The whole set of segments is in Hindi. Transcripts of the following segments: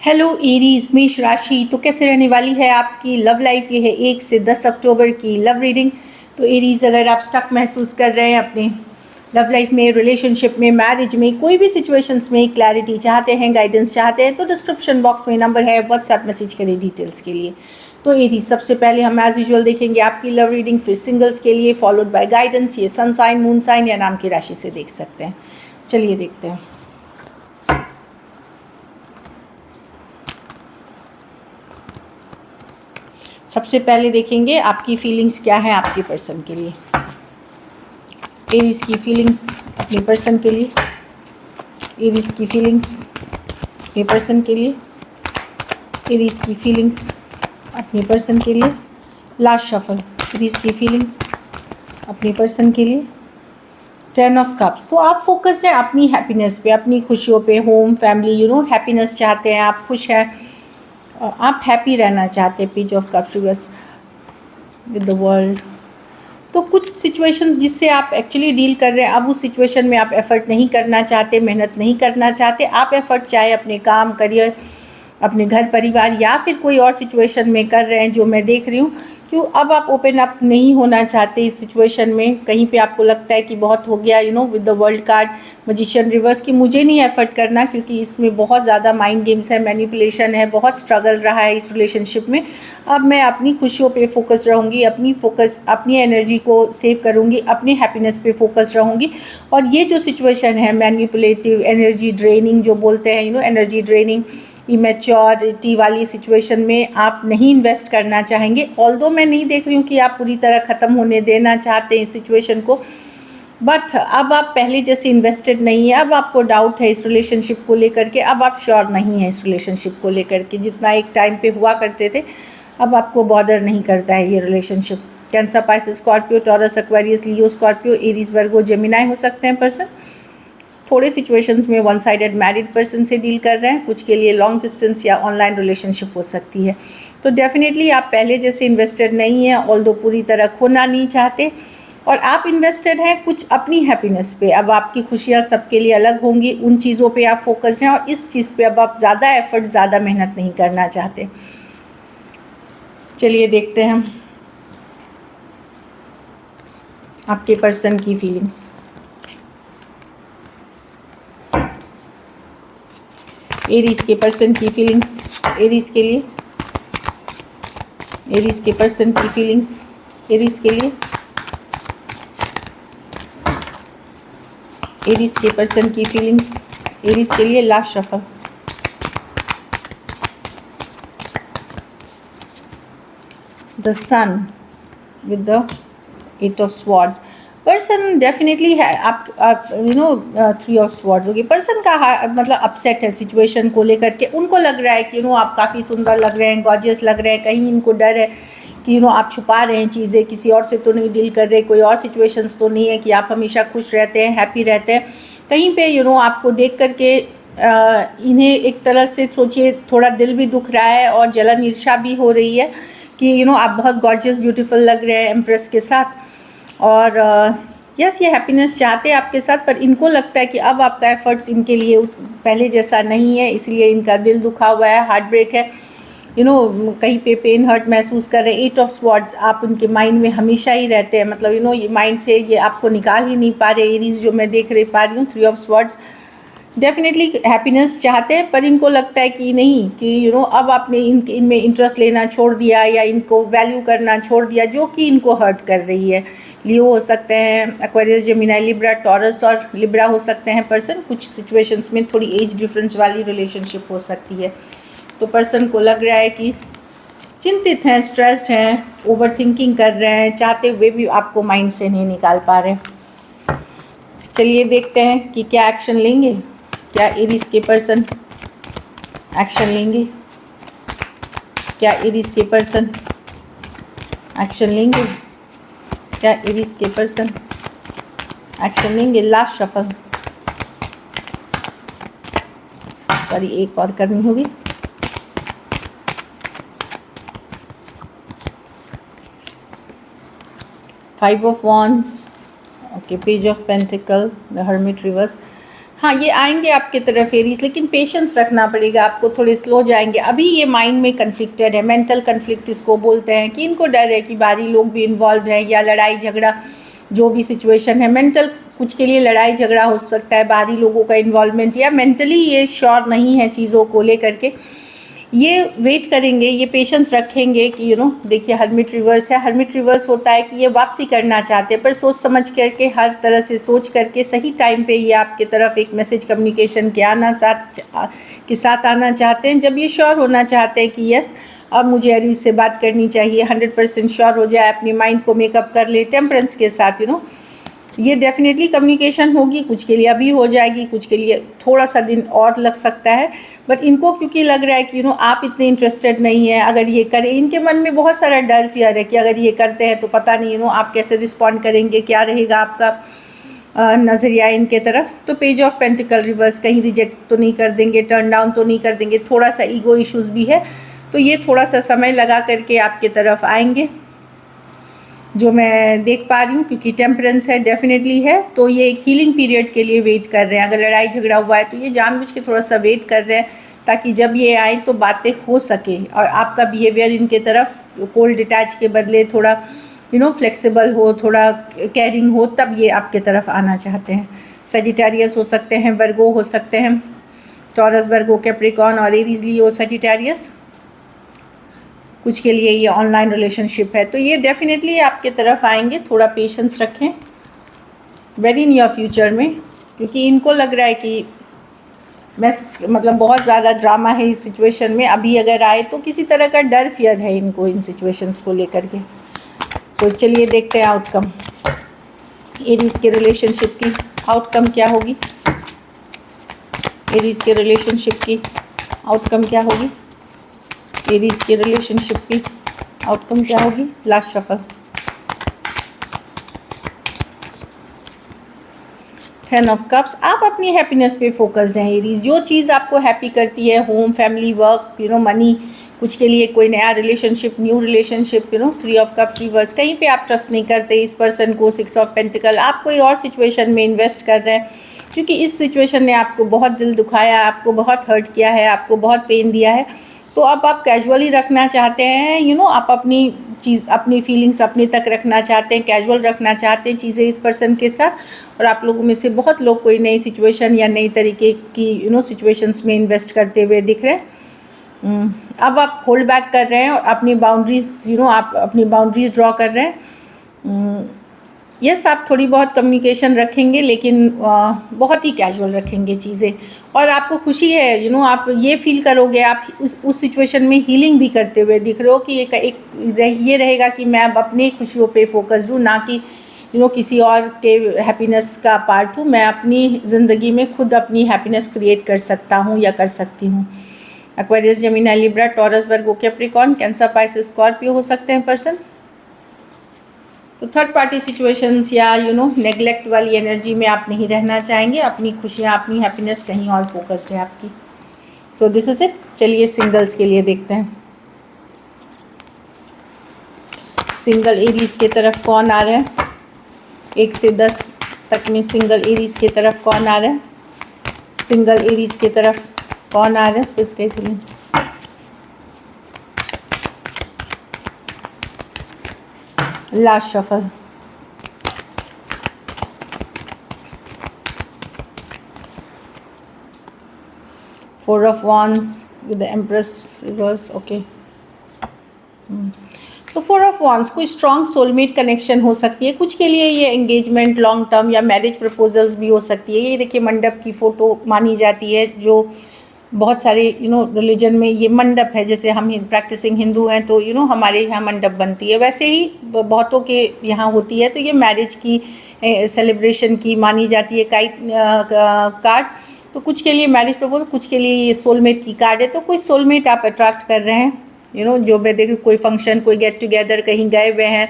हेलो एरीज मेष राशि, तो कैसे रहने वाली है आपकी लव लाइफ। ये है 1 से 10 अक्टूबर की लव रीडिंग। तो एरीज, अगर आप स्टक महसूस कर रहे हैं अपने लव लाइफ में, रिलेशनशिप में, मैरिज में, कोई भी सिचुएशंस में क्लैरिटी चाहते हैं, गाइडेंस चाहते हैं, तो डिस्क्रिप्शन बॉक्स में नंबर है, व्हाट्सएप मैसेज करें डिटेल्स के लिए। तो एरीज, सबसे पहले हम एज यूजुअल देखेंगे आपकी लव रीडिंग, फिर सिंगल्स के लिए, फॉलोड बाय गाइडेंस। ये सन साइन, मून साइन या नाम की राशि से देख सकते हैं। चलिए देखते हैं। सबसे पहले देखेंगे आपकी फीलिंग्स क्या है आपके पर्सन के लिए। एरीज की फीलिंग्स अपने पर्सन के लिए, एरीज की फीलिंग्स अपने पर्सन के लिए, एरीज की फीलिंग्स अपने पर्सन के लिए। लास्ट शफल, एरीज की फीलिंग्स अपने पर्सन के लिए। 10 ऑफ कप्स, तो आप फोकस्ड हैं अपनी हैप्पीनेस पे, अपनी खुशियों पे, होम, फैमिली, हैप्पीनेस चाहते हैं, आप खुश हैं, आप हैप्पी रहना चाहते हैं। Page of cups reverse with the world. तो कुछ सिचुएशंस जिससे आप एक्चुअली डील कर रहे हैं, अब उस सिचुएशन में आप एफर्ट नहीं करना चाहते, मेहनत नहीं करना चाहते। आप एफर्ट चाहे अपने काम, करियर, अपने घर परिवार या फिर कोई और सिचुएशन में कर रहे हैं, जो मैं देख रही हूँ। क्यों अब आप ओपन अप नहीं होना चाहते इस सिचुएशन में। कहीं पे आपको लगता है कि बहुत हो गया, with the world card, magician reverse, कि मुझे नहीं एफर्ट करना, क्योंकि इसमें बहुत ज़्यादा माइंड गेम्स है, मैनिपुलेशन है, बहुत स्ट्रगल रहा है इस रिलेशनशिप में। अब मैं अपनी खुशियों पे फोकस रहूँगी, अपनी एनर्जी को सेव करूँगी, अपनी हैप्पीनेस पे फोकस रहूँगी। और ये जो सिचुएशन है मैनिपुलेटिव, एनर्जी ड्रेनिंग जो बोलते हैं, एनर्जी ड्रेनिंग, इमेच्योरिटी वाली सिचुएशन में आप नहीं इन्वेस्ट करना चाहेंगे। ऑल्दो मैं नहीं देख रही हूँ कि आप पूरी तरह ख़त्म होने देना चाहते हैं इस सिचुएशन को, बट अब आप पहले जैसे इन्वेस्टेड नहीं है। अब आपको डाउट है इस रिलेशनशिप को लेकर के, अब आप श्योर नहीं हैं इस रिलेशनशिप को लेकर के। जितना एक टाइम पे हुआ करते थे, अब आपको बॉदर नहीं करता है ये relationship. Cancer, Pisces, Scorpio, Taurus, Aquarius, Leo, Scorpio, Aries, Virgo, Gemini हो सकते हैं पर्सन। थोड़े सिचुएशंस में वन साइडेड मैरिड पर्सन से डील कर रहे हैं, कुछ के लिए लॉन्ग डिस्टेंस या ऑनलाइन रिलेशनशिप हो सकती है। तो डेफिनेटली आप पहले जैसे इन्वेस्टेड नहीं हैं, ऑल्दो पूरी तरह खोना नहीं चाहते, और आप इन्वेस्टेड हैं कुछ अपनी हैप्पीनेस पे। अब आपकी खुशियाँ सबके लिए अलग होंगी, उन चीज़ों पे आप फोकस हैं, और इस चीज़ पे अब आप ज़्यादा एफर्ट, ज़्यादा मेहनत नहीं करना चाहते। चलिए देखते हैं आपके पर्सन की फीलिंग्स। एरीज के पर्सन की फीलिंग्स, एरीज के लिए, एरीज के पर्सन की फीलिंग्स, एरीज के लिए, एरीज के पर्सन की फीलिंग्स, एरीज के लिए। Last shuffle, the sun with the 8 of swords. Person definitely है आप 3 ऑफ स्वॉर्ड्स होगी। पर्सन का मतलब अपसेट है सिचुएशन को लेकर के। उनको लग रहा है कि आप काफ़ी सुंदर लग रहे हैं, गॉर्जियस लग रहे हैं। कहीं इनको डर है कि आप छुपा रहे हैं चीज़ें, किसी और से तो नहीं डील कर रहे, कोई और सिचुएशंस तो नहीं है कि आप हमेशा खुश रहते हैं, हैप्पी रहते हैं। कहीं पे आपको देख करके इन्हें एक तरह से सोचिए थोड़ा दिल भी दुख रहा है और जलन ईर्ष्या भी हो रही है कि आप बहुत गॉर्जियस, ब्यूटीफुल लग रहे हैं एम्प्रेस के साथ। और यस, ये हैप्पीनेस चाहते हैं आपके साथ, पर इनको लगता है कि अब आपका एफर्ट्स इनके लिए पहले जैसा नहीं है, इसलिए इनका दिल दुखा हुआ है, हार्ट ब्रेक है, कहीं पे पेन, हर्ट महसूस कर रहे हैं। 8 ऑफ स्वॉर्ड्स, आप उनके माइंड में हमेशा ही रहते हैं, मतलब ये माइंड से ये आपको निकाल ही नहीं पा रहे। एरीज जो मैं देख पा रही हूँ, 3 ऑफ स्वॉर्ड्स, डेफिनेटली हैप्पीनेस चाहते हैं, पर इनको लगता है कि नहीं, कि अब आपने इनमें इंटरेस्ट लेना छोड़ दिया या इनको वैल्यू करना छोड़ दिया, जो कि इनको हर्ट कर रही है। लियो हो सकते हैं, एक्वेरियस, जेमिनाई, लिब्रा, टॉरस और लिब्रा हो सकते हैं पर्सन। कुछ सिचुएशंस में थोड़ी एज डिफरेंस वाली रिलेशनशिप हो सकती है। तो पर्सन को लग रहा है कि चिंतित हैं, स्ट्रेस्ड हैं, ओवर थिंकिंग कर रहे हैं, चाहते हुए भी आपको माइंड से नहीं निकाल पा रहे। चलिए देखते हैं कि क्या एक्शन लेंगे, क्या एरीज के पर्सन एक्शन लेंगे, क्या एरीज के पर्सन एक्शन लेंगे, क्या एरीज के पर्सन एक्शन लेंगे। लास्ट शफल, सॉरी एक और करनी होगी। Five of wands, okay, page of pentacle, the hermit reverse. हाँ, ये आएंगे आपके तरफ एरीज, लेकिन पेशेंस रखना पड़ेगा आपको, थोड़े स्लो जाएंगे। अभी ये माइंड में कन्फ्लिक्टेड है, मेंटल कन्फ्लिक्ट इसको बोलते हैं, कि इनको डर है कि बाहरी लोग भी इन्वॉल्व हैं, या लड़ाई झगड़ा जो भी सिचुएशन है, मेंटल कुछ के लिए लड़ाई झगड़ा हो सकता है, बाहरी लोगों का इन्वॉल्वमेंट, या मेंटली ये श्योर नहीं है चीज़ों को लेकर के। ये वेट करेंगे, ये पेशेंस रखेंगे कि देखिए हर्मिट रिवर्स है। हर्मिट रिवर्स होता है कि ये वापसी करना चाहते हैं, पर सोच समझ करके, हर तरह से सोच करके सही टाइम पे ये आपके तरफ एक मैसेज कम्युनिकेशन के साथ आना चाहते हैं, जब ये श्योर होना चाहते हैं कि यस अब मुझे एरीज से बात करनी चाहिए, 100% श्योर हो जाए, अपने माइंड को मेकअप कर ले टेम्परेंस के साथ। ये डेफिनेटली कम्युनिकेशन होगी, कुछ के लिए अभी हो जाएगी, कुछ के लिए थोड़ा सा दिन और लग सकता है, बट इनको क्योंकि लग रहा है कि आप इतने इंटरेस्टेड नहीं हैं। अगर ये करें, इनके मन में बहुत सारा डर फियर है कि अगर ये करते हैं तो पता नहीं आप कैसे रिस्पॉन्ड करेंगे, क्या रहेगा आपका नज़रिया इनके तरफ। तो पेज ऑफ पेंटिकल रिवर्स, कहीं रिजेक्ट तो नहीं कर देंगे, टर्न डाउन तो नहीं कर देंगे, थोड़ा सा ईगो इश्यूज़ भी है, तो ये थोड़ा सा समय लगा करके आपके तरफ आएंगे, जो मैं देख पा रही हूँ, क्योंकि टेम्परेंस है, डेफिनेटली है। तो ये एक हीलिंग पीरियड के लिए वेट कर रहे हैं। अगर लड़ाई झगड़ा हुआ है तो ये जानबूझ के थोड़ा सा वेट कर रहे हैं, ताकि जब ये आए तो बातें हो सके, और आपका बिहेवियर इनके तरफ कोल्ड डिटैच के बदले थोड़ा फ्लेक्सिबल हो, थोड़ा केयरिंग हो, तब ये आपके तरफ आना चाहते हैं। सजिटेरियस हो सकते हैं, वर्गो हो सकते हैं, टॉरस, वर्गो, कैप्रिकॉर्न और एरीज, लियो, सजिटेरियस। कुछ के लिए ये ऑनलाइन रिलेशनशिप है, तो ये डेफिनेटली आपके तरफ आएंगे। थोड़ा पेशेंस रखें वेरी नियर फ्यूचर में, क्योंकि इनको लग रहा है कि मतलब बहुत ज़्यादा ड्रामा है इस सिचुएशन में। अभी अगर आए तो किसी तरह का डर फियर है इनको इन सिचुएशंस को लेकर के। सो चलिए देखते हैं आउटकम, एरीज के रिलेशनशिप की आउटकम क्या होगी। एरीज के रिलेशनशिप की आउटकम क्या होगी, एरीज के रिलेशनशिप की आउटकम क्या होगी। Last shuffle, 10 of cups. आप अपनी हैप्पीनेस पे फोकस्ड हैं एरीज, जो चीज़ आपको हैप्पी करती है, होम, फैमिली, वर्क, मनी, कुछ के लिए कोई नया relationship, new relationship, 3 of cups reverse, कहीं पे आप ट्रस्ट नहीं करते इस पर्सन को। 6 ऑफ पेंटिकल, आप कोई और सिचुएशन में इन्वेस्ट कर रहे हैं, क्योंकि इस सिचुएशन ने आपको बहुत दिल दुखाया, आपको बहुत हर्ट किया है, आपको बहुत पेन दिया है, तो अब आप कैजुअली रखना चाहते हैं। आप अपनी चीज़, अपनी फीलिंग्स अपने तक रखना चाहते हैं, कैजुअल रखना चाहते हैं चीज़ें इस पर्सन के साथ। और आप लोगों में से बहुत लोग कोई नई सिचुएशन या नई तरीके की सिचुएशंस में इन्वेस्ट करते हुए दिख रहे हैं। अब आप होल्ड बैक कर रहे हैं और अपनी बाउंड्रीज आप अपनी बाउंड्रीज ड्रॉ कर रहे हैं। यस, आप थोड़ी बहुत कम्युनिकेशन रखेंगे, लेकिन बहुत ही कैजुअल रखेंगे चीज़ें, और आपको खुशी है। आप ये फील करोगे, आप उस सिचुएशन में हीलिंग भी करते हुए दिख रहे हो, कि ये रहेगा कि मैं अब अपनी खुशियों पे फोकस हूँ, ना कि किसी और के हैप्पीनेस का पार्ट हूँ। मैं अपनी ज़िंदगी में खुद अपनी हैप्पीनेस क्रिएट कर सकता हूँ या कर सकती हूँ। एक्वेरियस, जेमिनी, लिब्रा, टॉरस, वर्गो, कैप्रिकॉर्न, कैंसर, पाइसेस, स्कॉर्पियो हो सकते हैं पर्सन। तो थर्ड पार्टी सिचुएशंस या नेगलेक्ट वाली एनर्जी में आप नहीं रहना चाहेंगे, अपनी खुशियाँ, अपनी हैप्पीनेस कहीं और फोकस्ड है आपकी। So this is it. चलिए सिंगल्स के लिए देखते हैं, सिंगल एरीज के तरफ कौन आ रहा है। 1 से 10 तक में सिंगल एरीज के तरफ कौन आ रहा है, सिंगल एरीज के तरफ कौन आ रहा है। स्पिरिट्स के feeling, last shuffle, four of wands with the empress reverse. Okay, तो 4 ऑफ वांड्स कोई स्ट्रॉन्ग सोलमेट कनेक्शन हो सकती है। कुछ के लिए ये एंगेजमेंट, लॉन्ग टर्म या मैरिज प्रपोजल्स भी हो सकती है। ये देखिए मंडप की फ़ोटो मानी जाती है, जो बहुत सारे रिलीजन में ये मंडप है। जैसे हम प्रैक्टिसिंग हिंदू हैं तो हमारे यहाँ मंडप बनती है, वैसे ही बहुतों के यहाँ होती है। तो ये मैरिज की सेलिब्रेशन की मानी जाती है काइट कार्ड। तो कुछ के लिए मैरिज प्रपोजल, कुछ के लिए ये सोलमेट की कार्ड है। तो कोई सोलमेट आप अट्रैक्ट कर रहे हैं, जो मैं देखूँ कोई फंक्शन, कोई गेट टुगेदर, कहीं गए हुए हैं,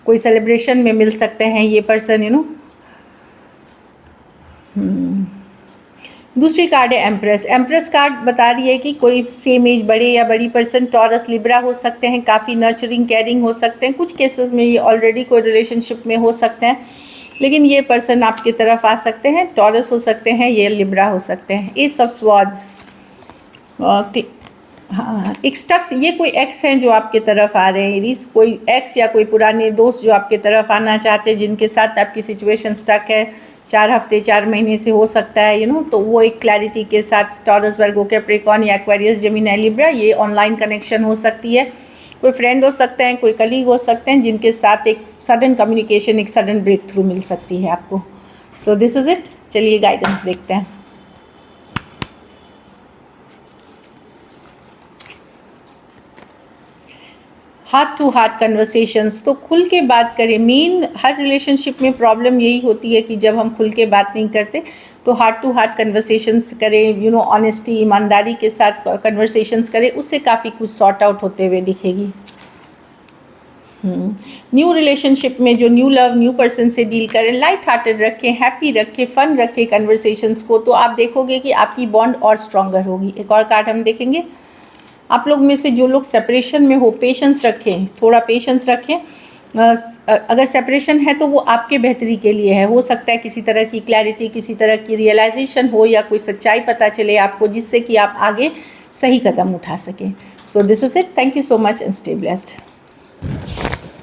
कोई सेलिब्रेशन में मिल सकते हैं ये पर्सन। दूसरी कार्ड है एम्प्रेस। एम्प्रेस कार्ड बता रही है कि कोई सेम एज, बड़े या बड़ी पर्सन, टॉरस, लिब्रा हो सकते हैं, काफ़ी नर्चरिंग, केयरिंग हो सकते हैं। कुछ केसेस में ये ऑलरेडी कोई रिलेशनशिप में हो सकते हैं। लेकिन ये पर्सन आपकी तरफ आ सकते हैं, टॉरस हो सकते हैं, ये लिब्रा हो सकते हैं। एस ऑफ स्वॉर्ड्स, हाँ, एक स्टक्स, ये कोई एक्स हैं जो आपके तरफ आ रहे हैं एरीज, कोई एक्स या कोई पुराने दोस्त जो आपके तरफ आना चाहते हैं, जिनके साथ आपकी सिचुएशन स्टक है 4 हफ्ते 4 महीने से हो सकता है, तो वो एक क्लैरिटी के साथ टॉरस, वर्गो, कैप्रिकॉर्न या एक्वेरियस, जेमिनी, लिब्रा, ये ऑनलाइन कनेक्शन हो सकती है। कोई फ्रेंड हो सकते हैं, कोई कलीग हो सकते हैं, जिनके साथ एक सडन कम्युनिकेशन, एक सडन ब्रेक थ्रू मिल सकती है आपको। So this is it. चलिए गाइडेंस देखते हैं। हार्ट टू हार्ट कन्वर्सेशंस, तो खुल के बात करें। मेन हर रिलेशनशिप में प्रॉब्लम यही होती है कि जब हम खुल के बात नहीं करते, तो हार्ट टू हार्ट कन्वर्सेशंस करें, ऑनेस्टी, ईमानदारी के साथ कन्वर्सेशंस करें, उससे काफ़ी कुछ सॉर्ट आउट होते हुए दिखेगी। न्यू रिलेशनशिप में जो न्यू लव, न्यू पर्सन से डील करें, लाइट हार्टेड रखें, हैप्पी रखें, फन रखें कन्वर्सेशंस को, तो आप देखोगे कि आपकी बॉन्ड और स्ट्रॉन्गर होगी। एक और कार्ड हम देखेंगे। आप लोग में से जो लोग सेपरेशन में हो, पेशेंस रखें, थोड़ा पेशेंस रखें। अगर सेपरेशन है तो वो आपके बेहतरी के लिए है। हो सकता है किसी तरह की क्लैरिटी, किसी तरह की रियलाइजेशन हो, या कोई सच्चाई पता चले आपको, जिससे कि आप आगे सही कदम उठा सकें। So this is it. Thank you so much and stay blessed.